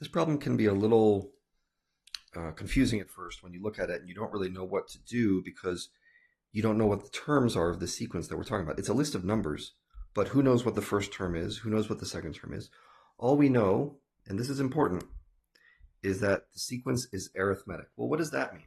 This problem can be a little confusing at first when you look at it and you don't really know what to do because you don't know what the terms are of the sequence that we're talking about. It's a list of numbers, but who knows what the first term is? Who knows what the second term is? All we know, and this is important, is that the sequence is arithmetic. Well, what does that mean?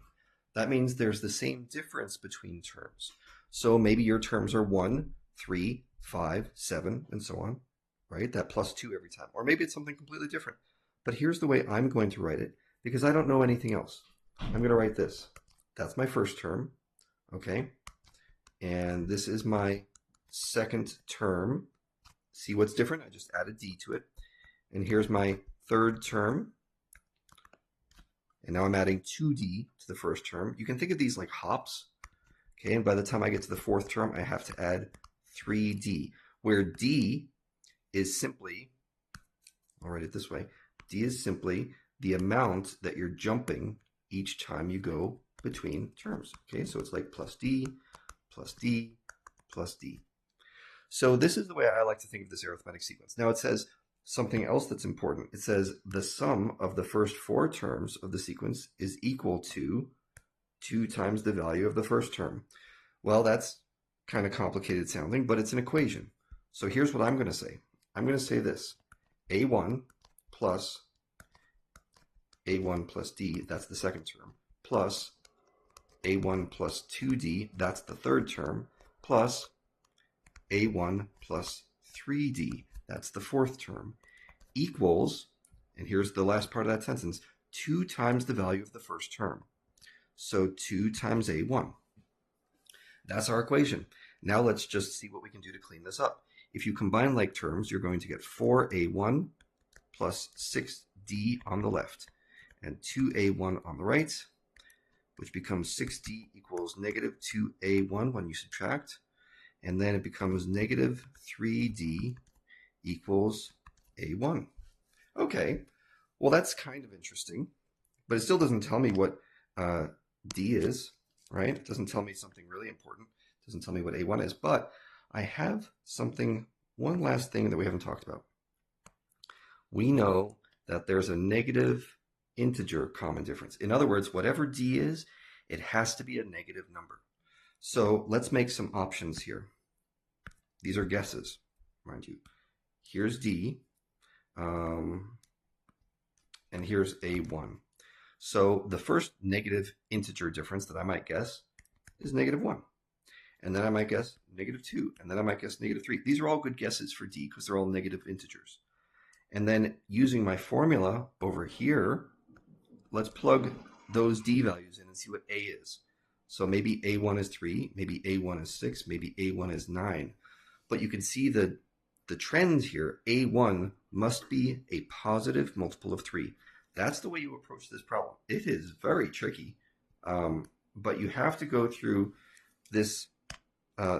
That means there's the same difference between terms. So maybe your terms are 1, 3, 5, 7, and so on, right? That plus 2 every time. Or maybe it's something completely different. But here's the way I'm going to write it because I don't know anything else. I'm going to write this. That's my first term, okay? And this is my second term. See what's different? I just added d to it. And here's my third term. And now I'm adding 2d to the first term. You can think of these like hops. Okay, and by the time I get to the fourth term, I have to add 3d, where d is simply, I'll write it this way, d is simply the amount that you're jumping each time you go between terms. Okay, so it's like plus d, plus d, plus d. So this is the way I like to think of this arithmetic sequence. Now it says something else that's important. It says the sum of the first 4 terms of the sequence is equal to 2 times the value of the first term. Well, that's kind of complicated sounding, but it's an equation. So here's what I'm going to say. I'm going to say this. A1 plus A1 plus D, that's the second term, plus A1 plus 2D, that's the third term, plus A1 plus 3D, that's the fourth term, equals, and here's the last part of that sentence, 2 times the value of the first term. So 2 times A1. That's our equation. Now let's just see what we can do to clean this up. If you combine like terms, you're going to get 4A1 plus 6D on the left and 2A1 on the right, which becomes 6D equals negative 2A1 when you subtract. And then it becomes negative 3D equals A1. Okay, well that's kind of interesting, but it still doesn't tell me what D is, right? It doesn't tell me something really important. It doesn't tell me what A1 is, but I have something, one last thing that we haven't talked about. We know that there's a negative integer common difference. In other words, whatever D is, it has to be a negative number. So let's make some options here. These are guesses, mind you. Here's D, and here's A1. So the first negative integer difference that I might guess is negative 1. And then I might guess negative 2. And then I might guess negative 3. These are all good guesses for D because they're all negative integers. And then using my formula over here, let's plug those D values in and see what A is. So maybe A1 is 3, maybe A1 is 6, maybe A1 is 9. But you can see the trend here. A1 must be a positive multiple of 3. That's the way you approach this problem. It is very tricky, but you have to go through this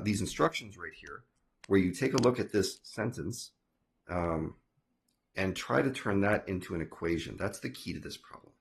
these instructions right here, where you take a look at this sentence and try to turn that into an equation. That's the key to this problem.